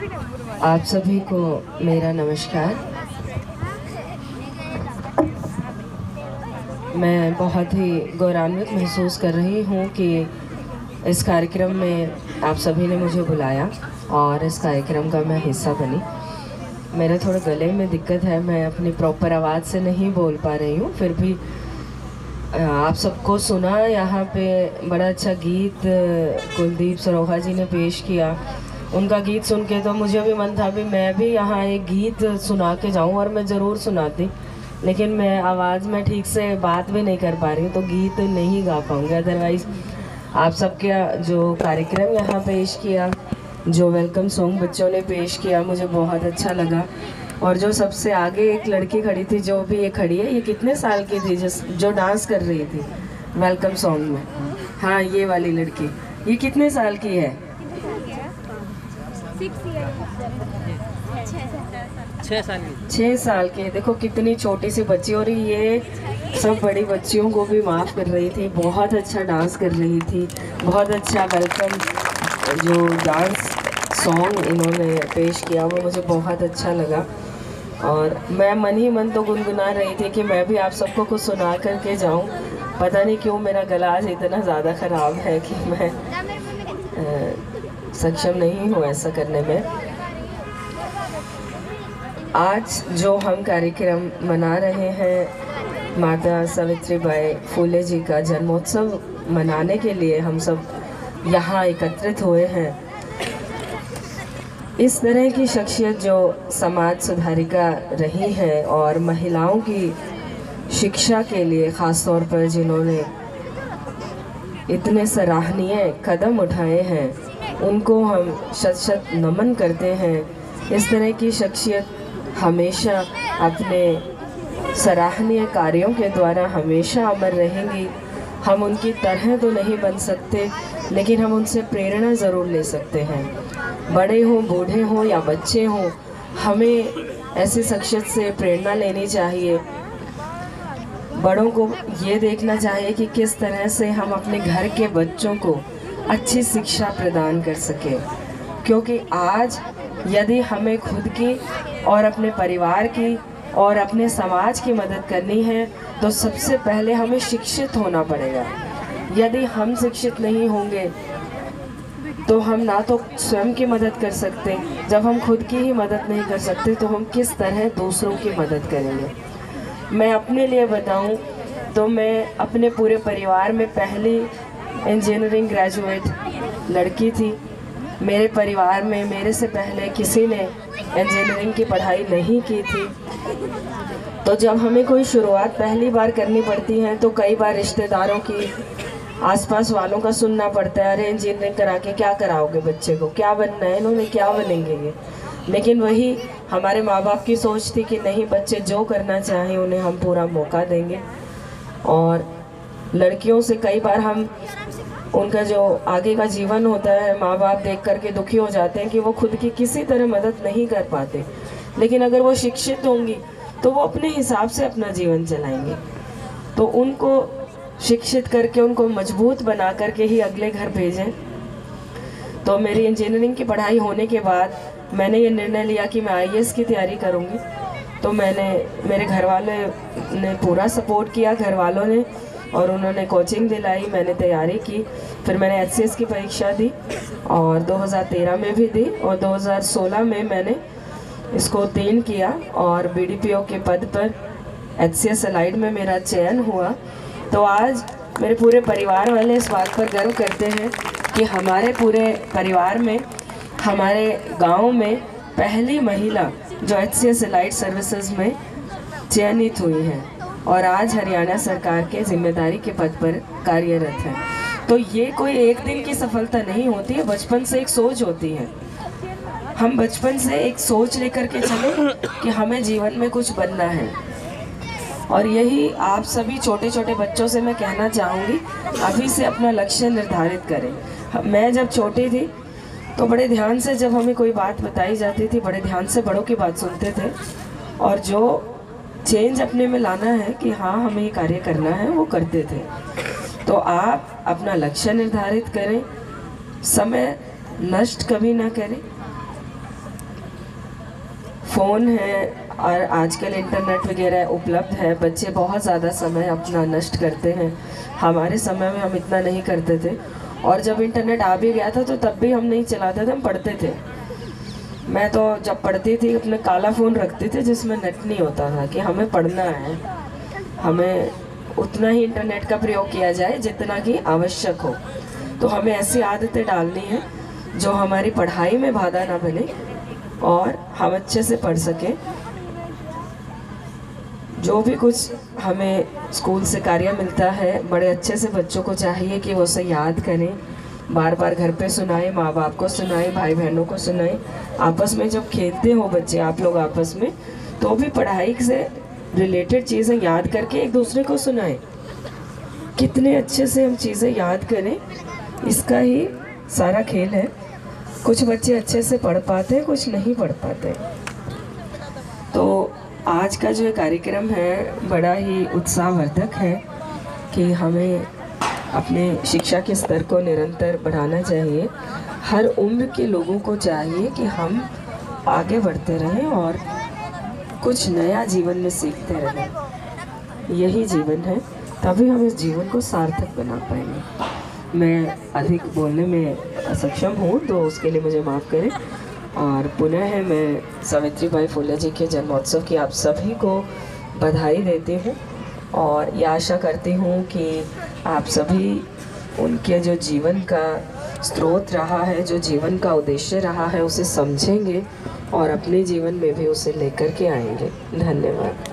आप सभी को मेरा नमस्कार। मैं बहुत ही गौरवान्वित महसूस कर रही हूँ कि इस कार्यक्रम में आप सभी ने मुझे बुलाया और इस कार्यक्रम का मैं हिस्सा बनी। मेरे थोड़े गले में दिक्कत है, मैं अपनी प्रॉपर आवाज़ से नहीं बोल पा रही हूँ, फिर भी आप सबको सुना। यहाँ पे बड़ा अच्छा गीत कुलदीप सरोहा जी ने पेश किया। उनका गीत सुन के तो मुझे भी मन था भी मैं भी यहाँ एक गीत सुना के जाऊँ, और मैं ज़रूर सुनाती, लेकिन मैं आवाज़ में ठीक से बात भी नहीं कर पा रही हूँ तो गीत नहीं गा पाऊँगी। अदरवाइज़ आप सबके जो कार्यक्रम यहाँ पेश किया, जो वेलकम सॉन्ग बच्चों ने पेश किया, मुझे बहुत अच्छा लगा। और जो सबसे आगे एक लड़की खड़ी थी, जो भी ये खड़ी है, ये कितने साल की थी जो डांस कर रही थी वेलकम सॉन्ग में? हाँ, ये वाली लड़की, ये कितने साल की है? 6 साल की। देखो कितनी छोटी सी बच्ची, और ये सब बड़ी बच्चियों को भी माफ़ कर रही थी। बहुत अच्छा डांस कर रही थी, बहुत अच्छा वेलकम जो डांस सॉन्ग इन्होंने पेश किया वो मुझे बहुत अच्छा लगा। और मैं मन ही मन तो गुनगुना रही थी कि मैं भी आप सबको कुछ सुना करके जाऊं। पता नहीं क्यों मेरा गला आज इतना ज़्यादा ख़राब है कि मैं सक्षम नहीं हूँ ऐसा करने में। आज जो हम कार्यक्रम मना रहे हैं, माता सावित्रीबाई फुले जी का जन्मोत्सव मनाने के लिए हम सब यहाँ एकत्रित हुए हैं। इस तरह की शख्सियत जो समाज सुधारिका रही है और महिलाओं की शिक्षा के लिए ख़ास तौर पर जिन्होंने इतने सराहनीय कदम उठाए हैं, उनको हम शत शत नमन करते हैं। इस तरह की शख्सियत हमेशा अपने सराहनीय कार्यों के द्वारा हमेशा अमर रहेंगी। हम उनकी तरह तो नहीं बन सकते, लेकिन हम उनसे प्रेरणा ज़रूर ले सकते हैं। बड़े हों, बूढ़े हों या बच्चे हों, हमें ऐसी शख्सियत से प्रेरणा लेनी चाहिए। बड़ों को ये देखना चाहिए कि किस तरह से हम अपने घर के बच्चों को अच्छी शिक्षा प्रदान कर सकें, क्योंकि आज यदि हमें खुद की और अपने परिवार की और अपने समाज की मदद करनी है तो सबसे पहले हमें शिक्षित होना पड़ेगा। यदि हम शिक्षित नहीं होंगे तो हम ना तो स्वयं की मदद कर सकते, जब हम खुद की ही मदद नहीं कर सकते तो हम किस तरह दूसरों की मदद करेंगे। मैं अपने लिए बताऊं तो मैं अपने पूरे परिवार में पहली इंजीनियरिंग ग्रेजुएट लड़की थी। मेरे परिवार में मेरे से पहले किसी ने इंजीनियरिंग की पढ़ाई नहीं की थी। तो जब हमें कोई शुरुआत पहली बार करनी पड़ती है तो कई बार रिश्तेदारों की, आसपास वालों का सुनना पड़ता है, अरे इंजीनियरिंग करा के क्या कराओगे बच्चे को, क्या बनना है, इन्होंने क्या बनेंगे ये। लेकिन वही हमारे माँ बाप की सोच थी कि नहीं, बच्चे जो करना चाहें उन्हें हम पूरा मौका देंगे। और लड़कियों से कई बार हम उनका जो आगे का जीवन होता है, माँ बाप देख करके दुखी हो जाते हैं कि वो खुद की किसी तरह मदद नहीं कर पाते, लेकिन अगर वो शिक्षित होंगी तो वो अपने हिसाब से अपना जीवन चलाएंगे। तो उनको शिक्षित करके, उनको मजबूत बना करके ही अगले घर भेजें। तो मेरी इंजीनियरिंग की पढ़ाई होने के बाद मैंने ये निर्णय लिया कि मैं आईएएस की तैयारी करूँगी। तो मेरे घर वाले ने पूरा सपोर्ट किया, घर वालों ने, और उन्होंने कोचिंग दिलाई, मैंने तैयारी की। फिर मैंने एचसीएस की परीक्षा दी और 2013 में भी दी, और 2016 में मैंने इसको उत्तीर्ण किया और बीडीपीओ के पद पर एचसीएस अलाइड में मेरा चयन हुआ। तो आज मेरे पूरे परिवार वाले इस बात पर गर्व करते हैं कि हमारे पूरे परिवार में, हमारे गांव में पहली महिला जो एचसीएस अलाइड सर्विसेज में चयनित हुई है और आज हरियाणा सरकार के जिम्मेदारी के पद पर कार्यरत है। तो ये कोई एक दिन की सफलता नहीं होती है, बचपन से एक सोच होती है। हम बचपन से एक सोच लेकर के चले कि हमें जीवन में कुछ बनना है, और यही आप सभी छोटे छोटे बच्चों से मैं कहना चाहूँगी, अभी से अपना लक्ष्य निर्धारित करें। मैं जब छोटी थी तो बड़े ध्यान से जब हमें कोई बात बताई जाती थी, बड़े ध्यान से बड़ों की बात सुनते थे, और जो चेंज अपने में लाना है कि हाँ हमें ये कार्य करना है, वो करते थे। तो आप अपना लक्ष्य निर्धारित करें, समय नष्ट कभी ना करें, फ़ोन है और आजकल इंटरनेट वगैरह उपलब्ध है, बच्चे बहुत ज़्यादा समय अपना नष्ट करते हैं। हमारे समय में हम इतना नहीं करते थे, और जब इंटरनेट आ भी गया था तो तब भी हम नहीं चलाते थे, हम पढ़ते थे। मैं तो जब पढ़ती थी अपने काला फ़ोन रखते थे जिसमें नेट नहीं होता था, कि हमें पढ़ना है, हमें उतना ही इंटरनेट का प्रयोग किया जाए जितना कि आवश्यक हो। तो हमें ऐसी आदतें डालनी है जो हमारी पढ़ाई में बाधा ना बने और हम अच्छे से पढ़ सकें। जो भी कुछ हमें स्कूल से कार्य मिलता है, बड़े अच्छे से बच्चों को चाहिए कि वो उसे याद करें, बार बार घर पे सुनाएं, माँ बाप को सुनाएं, भाई बहनों को सुनाएं। आपस में जब खेलते हो बच्चे, आप लोग आपस में, तो भी पढ़ाई से रिलेटेड चीज़ें याद करके एक दूसरे को सुनाएं। कितने अच्छे से हम चीज़ें याद करें, इसका ही सारा खेल है। कुछ बच्चे अच्छे से पढ़ पाते हैं, कुछ नहीं पढ़ पाते। तो आज का जो कार्यक्रम है बड़ा ही उत्साहवर्धक है कि हमें अपने शिक्षा के स्तर को निरंतर बढ़ाना चाहिए। हर उम्र के लोगों को चाहिए कि हम आगे बढ़ते रहें और कुछ नया जीवन में सीखते रहें। यही जीवन है, तभी हम इस जीवन को सार्थक बना पाएंगे। मैं अधिक बोलने में असक्षम हूँ, तो उसके लिए मुझे माफ़ करें। और पुनः मैं सावित्रीबाई फुले जी के जन्मोत्सव की आप सभी को बधाई देती हूँ, और ये आशा करती हूँ कि आप सभी उनके जो जीवन का स्रोत रहा है, जो जीवन का उद्देश्य रहा है, उसे समझेंगे और अपने जीवन में भी उसे लेकर के आएंगे। धन्यवाद।